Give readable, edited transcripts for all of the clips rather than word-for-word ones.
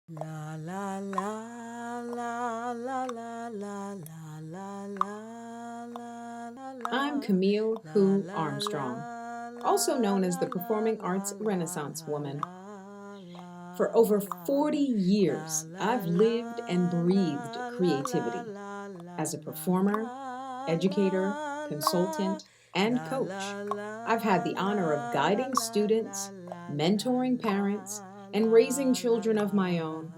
La la la la la la la la la la la I'm la Camille la Who la Armstrong, la also la known as la the la Performing la Arts Renaissance la Woman. For la over la 40 la years, la I've lived and la breathed la creativity la la as a performer, educator, consultant, and coach. I've had the honor of guiding students, mentoring parents, and raising children of my own,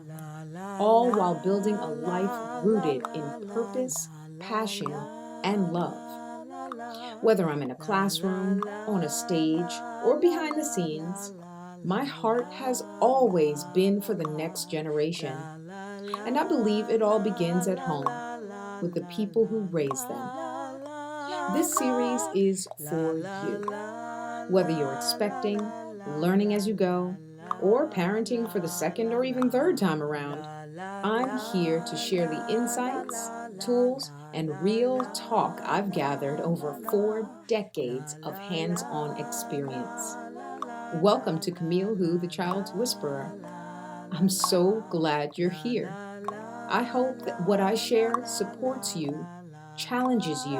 all while building a life rooted in purpose, passion, and love. Whether I'm in a classroom, on a stage, or behind the scenes, my heart has always been for the next generation, and I believe it all begins at home with the people who raise them. This series is for you. Whether you're expecting, learning as you go, or parenting for the second or even third time around, I'm here to share the insights, tools, and real talk I've gathered over 4 decades of hands on experience. Welcome to Camille Who, the Child's Whisperer. I'm so glad you're here. I hope that what I share supports you, challenges you,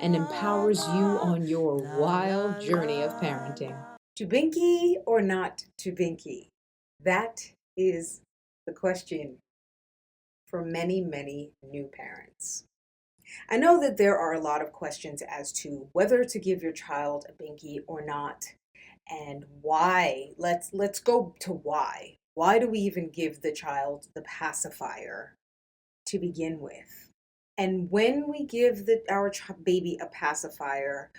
and empowers you on your wild journey of parenting. To Binky or not to Binky? That is the question for many, many new parents. I know that there are a lot of questions as to whether to give your child a binky or not and why. Let's go to why. Why do we even give the child the pacifier to begin with? And when we give our baby a pacifier,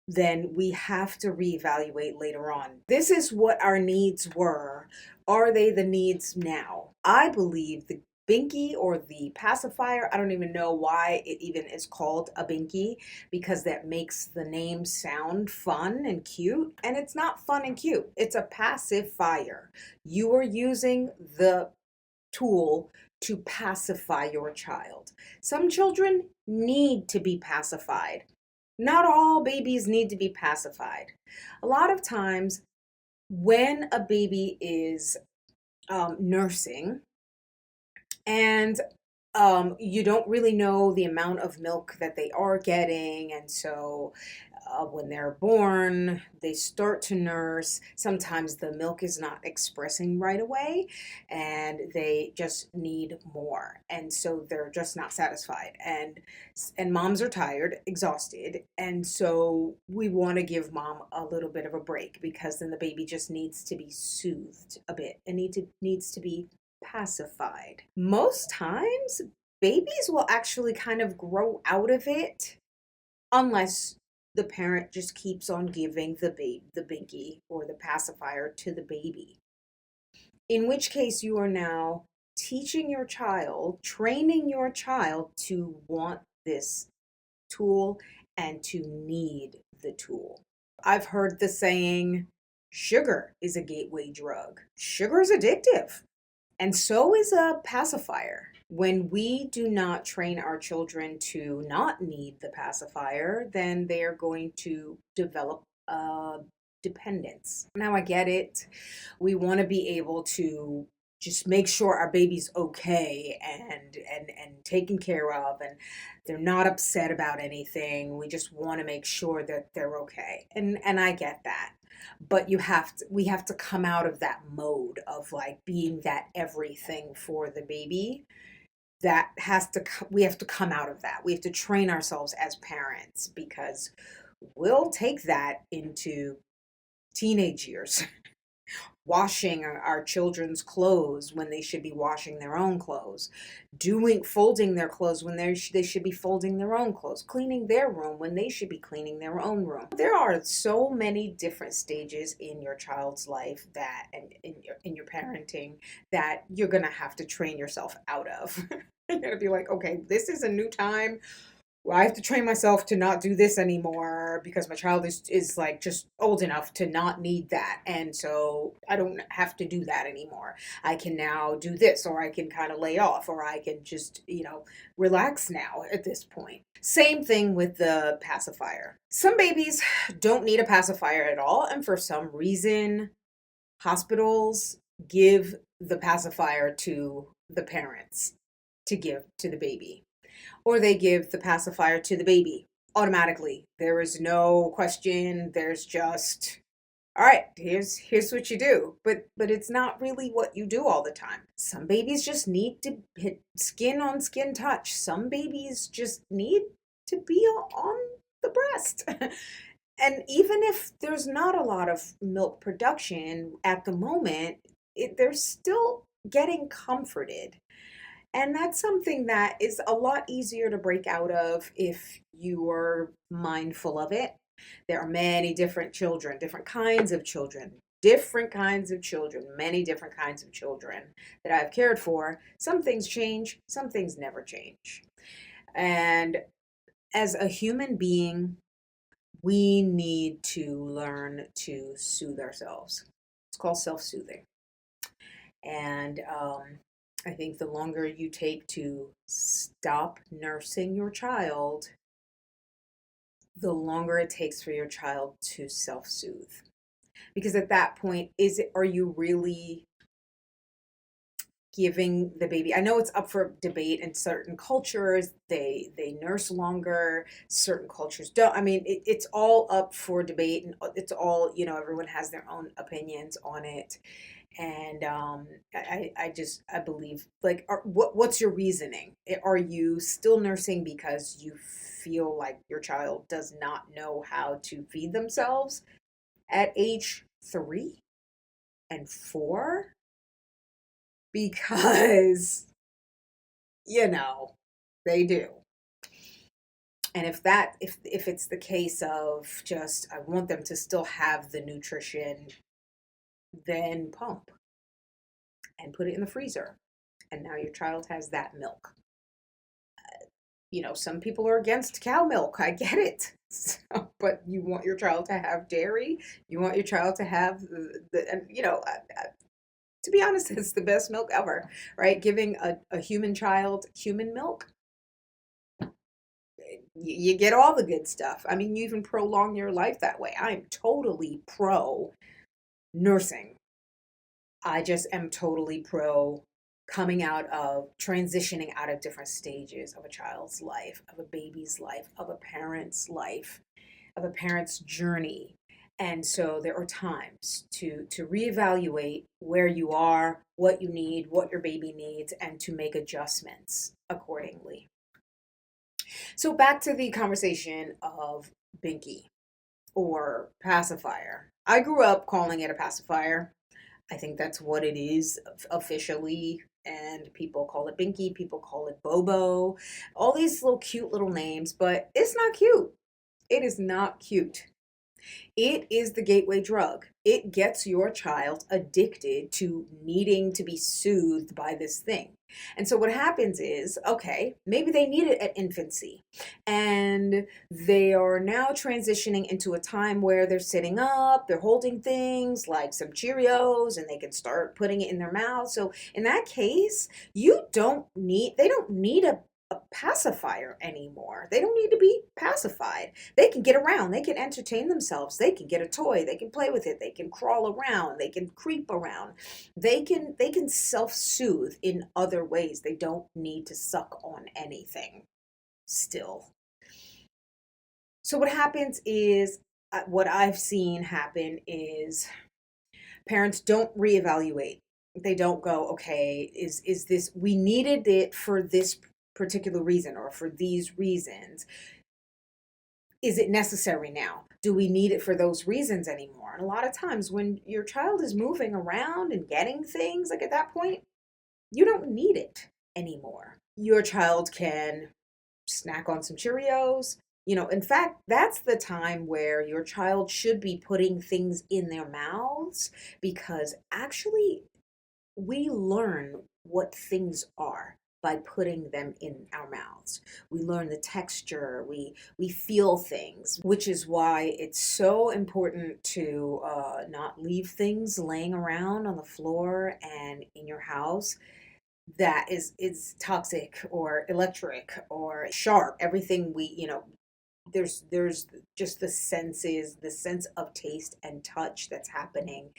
then we have to reevaluate later on. This is what our needs were. Are they the needs now? I believe the binky or the pacifier, I don't even know why it even is called a binky, because that makes the name sound fun and cute. And it's not fun and cute, it's a pacifier. You are using the tool to pacify your child. Some children need to be pacified. Not all babies need to be pacified. A lot of times, when a baby is nursing and you don't really know the amount of milk that they are getting, and so when they're born, they start to nurse. Sometimes the milk is not expressing right away, and they just need more, and so they're just not satisfied. And moms are tired, exhausted, and so we want to give mom a little bit of a break because then the baby just needs to be soothed a bit and needs to be pacified. Most times, babies will actually kind of grow out of it unless the parent just keeps on giving the binky or the pacifier to the baby. In which case, you are now teaching your child, training your child to want this tool and to need the tool. I've heard the saying, sugar is a gateway drug. Sugar is addictive. And so is a pacifier. When we do not train our children to not need the pacifier, then they are going to develop dependence. Now, I get it. We want to be able to just make sure our baby's okay and taken care of, and they're not upset about anything. We just want to make sure that they're okay. And I get that. But we have to come out of that mode of like being that everything for the baby. We have to come out of that. We have to train ourselves as parents, because we'll take that into teenage years. Washing our children's clothes when they should be washing their own clothes, folding their clothes when they should be folding their own clothes, cleaning their room when they should be cleaning their own room. There are so many different stages in your child's life that, and in your parenting, that you're gonna have to train yourself out of. You're gonna be like, okay, this is a new time. Well, I have to train myself to not do this anymore because my child is like just old enough to not need that. And so I don't have to do that anymore. I can now do this, or I can kind of lay off, or I can just, relax now at this point. Same thing with the pacifier. Some babies don't need a pacifier at all. And for some reason, hospitals give the pacifier to the parents to give to the baby, or they give the pacifier to the baby automatically. There is no question. There's just, all right, here's what you do. But it's not really what you do all the time. Some babies just need to hit skin on skin touch. Some babies just need to be on the breast. And even if there's not a lot of milk production at the moment, they're still getting comforted. And that's something that is a lot easier to break out of if you are mindful of it. There are many different children, different kinds of children, many different kinds of children that I've cared for. Some things change, some things never change. And as a human being, we need to learn to soothe ourselves. It's called self-soothing. And I think the longer you take to stop nursing your child, the longer it takes for your child to self-soothe. Because at that point, are you really giving the baby? I know it's up for debate in certain cultures. They nurse longer. Certain cultures don't. I mean, it's all up for debate, and it's all, everyone has their own opinions on it. And I believe, like, what's your reasoning? Are you still nursing because you feel like your child does not know how to feed themselves at age 3 and 4? Because, they do. And if it's the case of just, I want them to still have the nutrition, then pump and put it in the freezer. And now your child has that milk. Some people are against cow milk. I get it. But you want your child to have dairy. You want your child to have to be honest, it's the best milk ever, right? Giving a human child human milk, you get all the good stuff. I mean, you even prolong your life that way. I'm totally pro nursing. I just am totally pro transitioning out of different stages of a child's life, of a baby's life, of a parent's life, of a parent's journey. And so there are times to reevaluate where you are, what you need, what your baby needs, and to make adjustments accordingly. So back to the conversation of Binky or pacifier. I grew up calling it a pacifier. I think that's what it is officially. And people call it Binky, people call it Bobo, all these little cute little names, but it's not cute. It is not cute. It is the gateway drug. It gets your child addicted to needing to be soothed by this thing. And so what happens is, okay, maybe they need it at infancy, and they are now transitioning into a time where they're sitting up, they're holding things like some Cheerios, and they can start putting it in their mouth. So in that case, they don't need a pacifier anymore. They don't need to be pacified. They can get around. They can entertain themselves. They can get a toy. They can play with it. They can crawl around. They can creep around. They can self-soothe in other ways. They don't need to suck on anything still. So what happens is, what I've seen happen is parents don't reevaluate. They don't go, okay, is this, we needed it for this particular reason or for these reasons. Is it necessary now? Do we need it for those reasons anymore? And a lot of times when your child is moving around and getting things, like at that point, you don't need it anymore. Your child can snack on some Cheerios. In fact, that's the time where your child should be putting things in their mouths, because actually we learn what things are by putting them in our mouths. We learn the texture, we feel things, which is why it's so important to not leave things laying around on the floor and in your house that is toxic or electric or sharp. Everything there's just the senses, the sense of taste and touch that's happening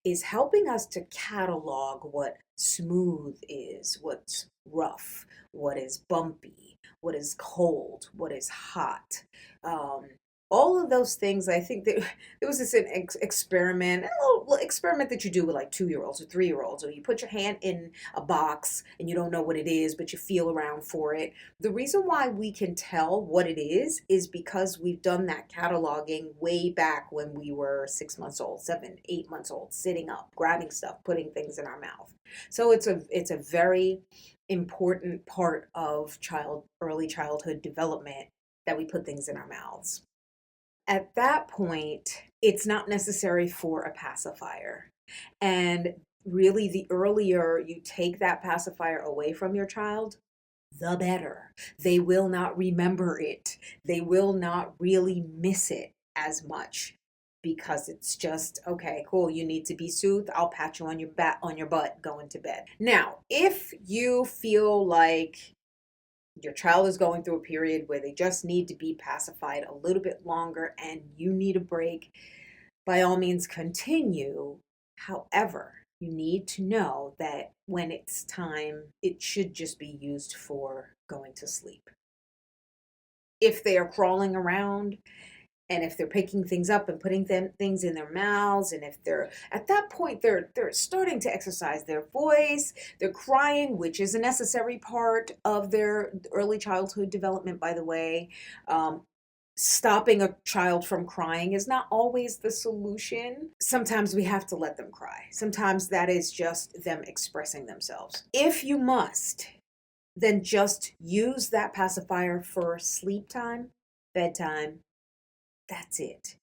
is helping us to catalog what smooth is, what's rough, what is bumpy, what is cold, what is hot. Um, all of those things, I think that there was this experiment, a little experiment that you do with like 2-year-olds or 3-year-olds, or you put your hand in a box and you don't know what it is, but you feel around for it. The reason why we can tell what it is because we've done that cataloging way back when we were 6 months old, 7, 8 months old, sitting up, grabbing stuff, putting things in our mouth. So it's a very important part of early childhood development that we put things in our mouths. At that point, it's not necessary for a pacifier. And really, the earlier you take that pacifier away from your child, the better. They will not remember it. They will not really miss it as much because it's just, okay, cool, you need to be soothed. I'll pat you on your butt going to bed. Now, if you feel like your child is going through a period where they just need to be pacified a little bit longer and you need a break, by all means continue. However, you need to know that when it's time, it should just be used for going to sleep. If they are crawling around, and if they're picking things up and putting things in their mouths, and if they're at that point they're starting to exercise their voice, they're crying, which is a necessary part of their early childhood development, by the way. Stopping a child from crying is not always the solution. Sometimes we have to let them cry. Sometimes that is just them expressing themselves. If you must, then just use that pacifier for sleep time, bedtime. That's it.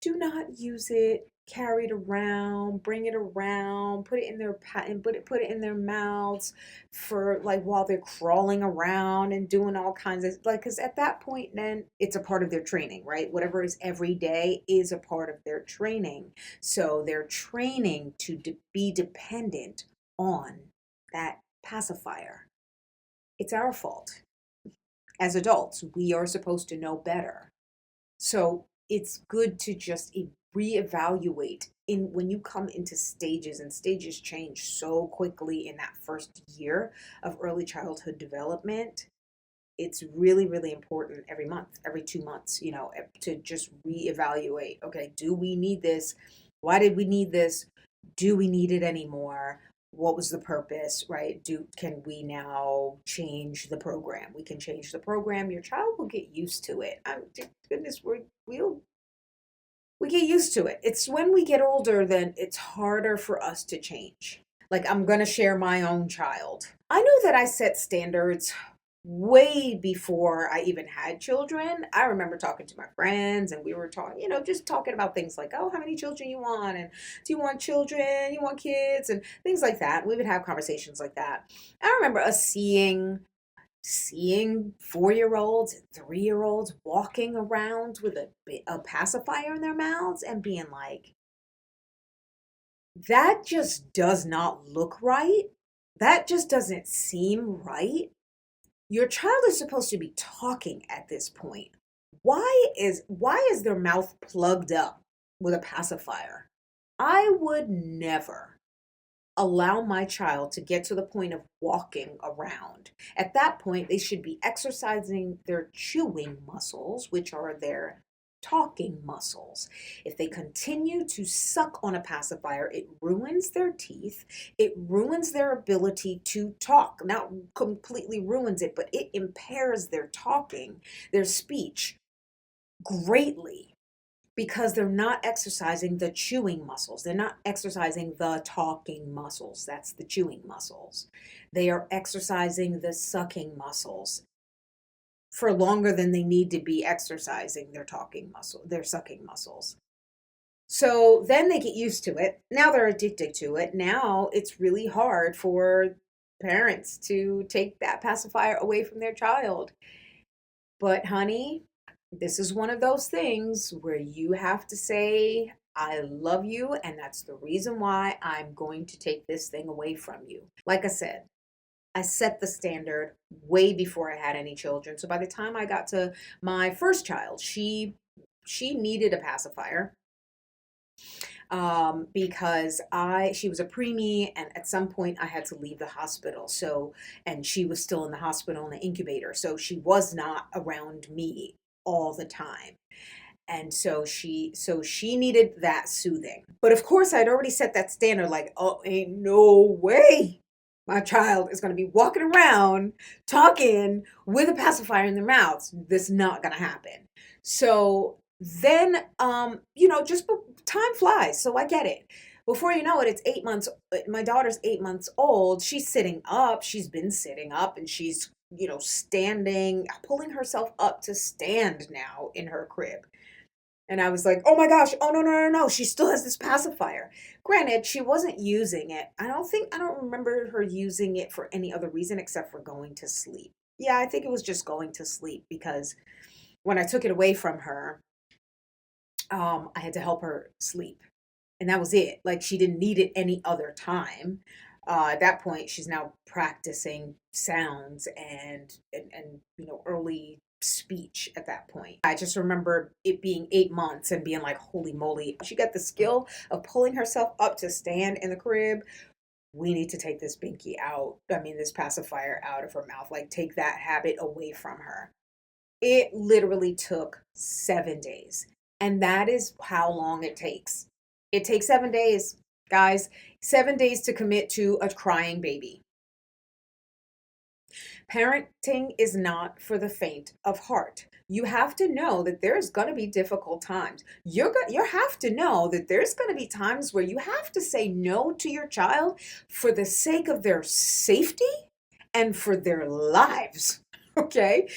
Do not use it, carry it around, bring it around, put it in their and put it in their mouths for like while they're crawling around and doing all kinds of like, because at that point then it's a part of their training, right? Whatever is every day is a part of their training. So they're training to be dependent on that pacifier. It's our fault. As adults, we are supposed to know better. So it's good to just reevaluate in when you come into stages, and stages change so quickly in that first year of early childhood development. It's really, really important every month, every 2 months, to just reevaluate. Okay, do we need this? Why did we need this? Do we need it anymore? What was the purpose, right? Can we now change the program? We can change the program. Your child will get used to it. Goodness, we get used to it. It's when we get older, then it's harder for us to change. Like, I'm going to share my own child. I know that I set standards way before I even had children. I remember talking to my friends and we were talking, just talking about things like, oh, how many children you want? And do you want children? You want kids? And things like that. We would have conversations like that. I remember us seeing 4-year-olds and 3-year-olds walking around with a pacifier in their mouths and being like, that just does not look right. That just doesn't seem right. Your child is supposed to be talking at this point. Why is their mouth plugged up with a pacifier? I would never allow my child to get to the point of walking around. At that point, they should be exercising their chewing muscles, which are their talking muscles. If they continue to suck on a pacifier, it ruins their teeth. It ruins their ability to talk. Not completely ruins it, but it impairs their talking, their speech greatly, because they're not exercising the chewing muscles. They're not exercising the talking muscles. That's the chewing muscles. They are exercising the sucking muscles for longer than they need to be exercising their sucking muscles. So then they get used to it. Now they're addicted to it. Now it's really hard for parents to take that pacifier away from their child. But honey, this is one of those things where you have to say, I love you, and that's the reason why I'm going to take this thing away from you. Like I said, I set the standard way before I had any children. So by the time I got to my first child, she needed a pacifier because she was a preemie, and at some point I had to leave the hospital. So, and she was still in the hospital in the incubator, so she was not around me all the time. And so she needed that soothing. But of course I'd already set that standard, like, oh, ain't no way my child is going to be walking around talking with a pacifier in their mouths. This is not going to happen. So then just time flies, so I get it. Before you know it, it's 8 months. My daughter's 8 months old. She's sitting up. She's been sitting up, and she's standing, pulling herself up to stand now in her crib. And I was like, oh my gosh, oh no, no, no, no. She still has this pacifier. Granted, she wasn't using it. I don't remember her using it for any other reason except for going to sleep. Yeah, I think it was just going to sleep, because when I took it away from her, I had to help her sleep. And that was it. Like, she didn't need it any other time. At that point, she's now practicing sounds and early speech at that point. I just remember it being 8 months and being like, holy moly, she got the skill of pulling herself up to stand in the crib. We need to take this Binky out. I mean, this pacifier out of her mouth. Like, take that habit away from her. It literally took 7 days. And that is how long it takes. It takes 7 days, guys. 7 days to commit to a crying baby. Parenting is not for the faint of heart. You have to know that there's going to be difficult times. You have to know that there's going to be times where you have to say no to your child for the sake of their safety and for their lives. Okay?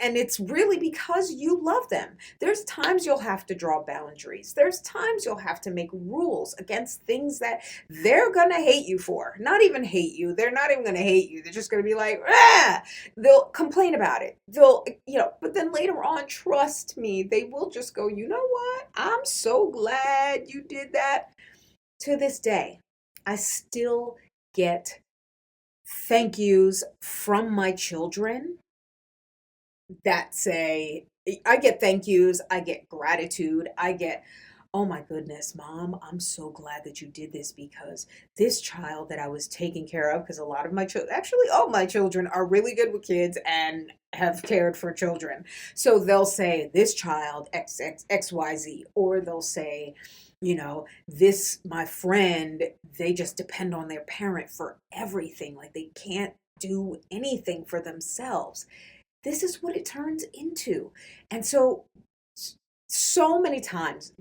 And it's really because you love them. There's times you'll have to draw boundaries. There's times you'll have to make rules against things that they're going to hate you for. Not even hate you. They're not even going to hate you. They're just going to be like, ah! They'll complain about it. But then later on, trust me, they will just go, you know what? I'm so glad you did that. To this day, I still get thank yous from my children that say, I get thank yous, I get gratitude, I get, oh my goodness, Mom, I'm so glad that you did this, because this child that I was taking care of, because a lot of my children, actually all my children are really good with kids and have cared for children. So they'll say, this child, XYZ, or they'll say, this, my friend, they just depend on their parent for everything. Like, they can't do anything for themselves. This is what it turns into. And so many times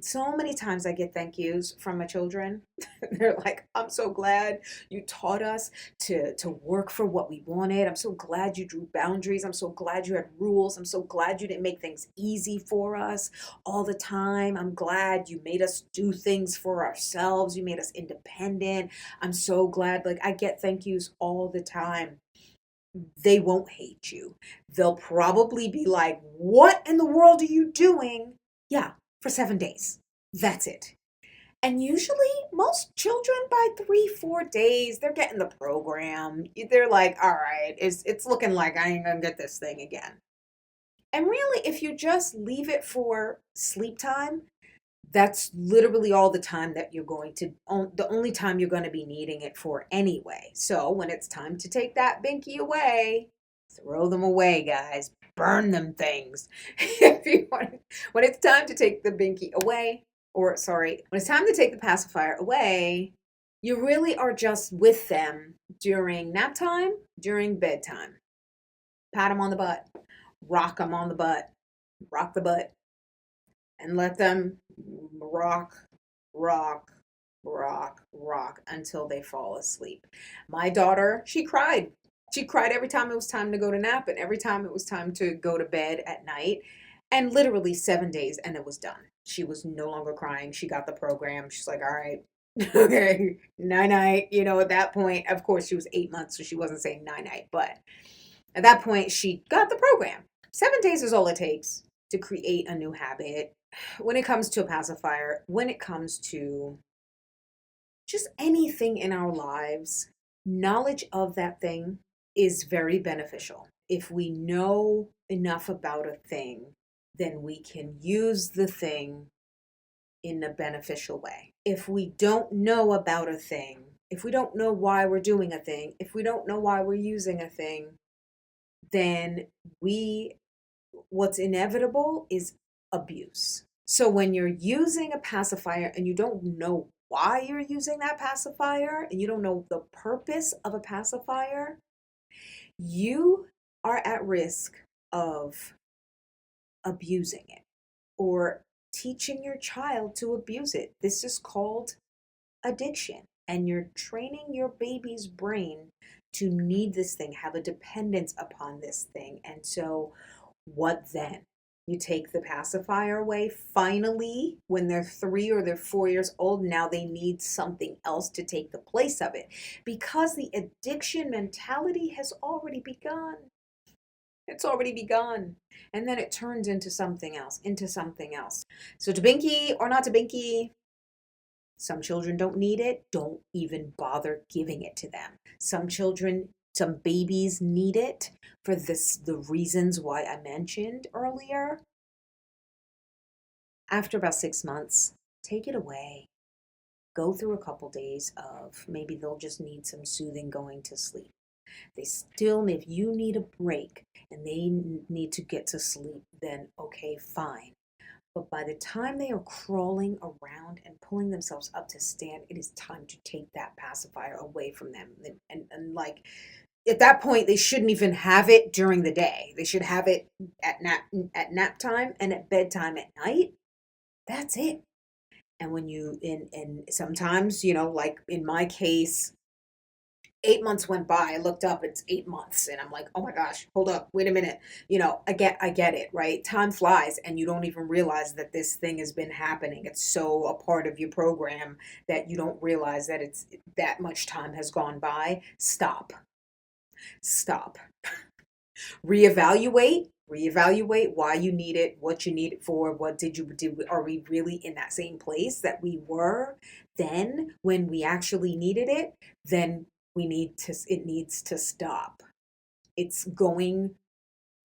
I get thank yous from my children. They're like, I'm so glad you taught us to work for what we wanted. I'm so glad you drew boundaries. I'm so glad you had rules. I'm so glad you didn't make things easy for us all the time. I'm glad you made us do things for ourselves. You made us independent. I'm so glad. Like, I get thank yous all the time. They won't hate you. They'll probably be like, what in the world are you doing? Yeah, for 7 days. That's it. And usually most children by 3-4 days, they're getting the program. They're like, all right, it's looking like I ain't gonna get this thing again. And really, if you just leave it for sleep time, that's literally all the time that the only time you're going to be needing it for anyway. So when it's time to take that Binky away, throw them away, guys. Burn them things. When it's time to take the Binky away, when it's time to take the pacifier away, you really are just with them during nap time, during bedtime. Pat them on the butt, rock them on the butt, rock the butt, and let them rock, rock, rock, rock until they fall asleep. My daughter, she cried. She cried every time it was time to go to nap and every time it was time to go to bed at night. And literally 7 days and it was done. She was no longer crying. She got the program. She's like, all right, okay, night-night. At that point, of course, she was 8 months, so she wasn't saying night-night. But at that point, she got the program. 7 days is all it takes to create a new habit. When it comes to a pacifier, when it comes to just anything in our lives, Knowledge of that thing is very beneficial. If we know enough about a thing, then we can use the thing in a beneficial way. If we don't know about a thing, if we don't know why we're doing a thing, if we don't know why we're using a thing, then what's inevitable is abuse. So when you're using a pacifier and you don't know why you're using that pacifier and you don't know the purpose of a pacifier, you are at risk of abusing it or teaching your child to abuse it. This is called addiction. And you're training your baby's brain to need this thing, have a dependence upon this thing. And so, what then? You take the pacifier away. Finally, when they're 3 or they're 4 years old, now they need something else to take the place of it because the addiction mentality has already begun. It's already begun. And then it turns into something else, into something else. So, to Binky or not to Binky, some children don't need it. Don't even bother giving it to them. Some babies need it for the reasons why I mentioned earlier. After about 6 months, take it away. Go through a couple days of maybe they'll just need some soothing going to sleep. If you need a break and they need to get to sleep, then okay, fine. But by the time they are crawling around and pulling themselves up to stand, it is time to take that pacifier away from them. And like, at that point, they shouldn't even have it during the day. They should have it at nap time and at bedtime at night. That's it. And and sometimes, like in my case, 8 months went by. I looked up, it's 8 months. And I'm like, oh my gosh, hold up, wait a minute. I get it, right? Time flies and you don't even realize that this thing has been happening. It's so a part of your program that you don't realize that it's that much time has gone by. Stop. Reevaluate why you need it, what you need it for, what did you do. Are we really in that same place that we were then when we actually needed it? Then it needs to stop. It's going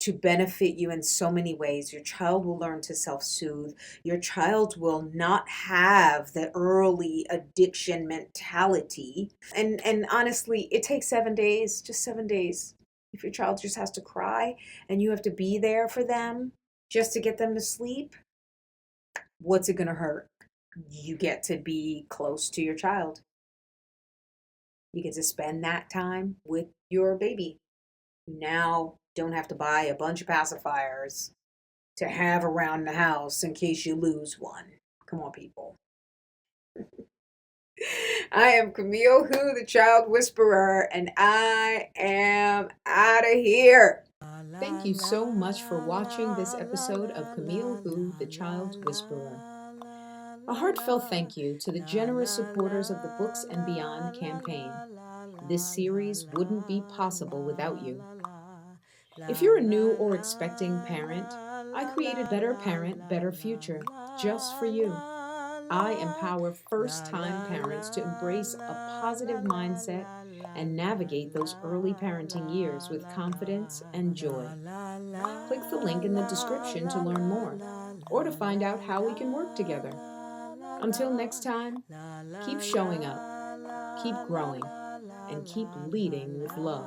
to benefit you in so many ways. Your child will learn to self-soothe. Your child will not have the early addiction mentality. And honestly, it takes 7 days, just 7 days. If your child just has to cry and you have to be there for them just to get them to sleep, what's it going to hurt? You get to be close to your child. You get to spend that time with your baby. You now don't have to buy a bunch of pacifiers to have around the house in case you lose one. Come on, people. I am Camille, who the Child Whisperer, and I am out of here. Thank you so much for watching this episode of Camille, who the Child Whisperer. A heartfelt thank you to the generous supporters of the Books and Beyond campaign. This series wouldn't be possible without you. If you're a new or expecting parent, I created Better Parent, Better Future just for you. I empower first-time parents to embrace a positive mindset and navigate those early parenting years with confidence and joy. Click the link in the description to learn more or to find out how we can work together. Until next time, keep showing up, keep growing, and keep leading with love.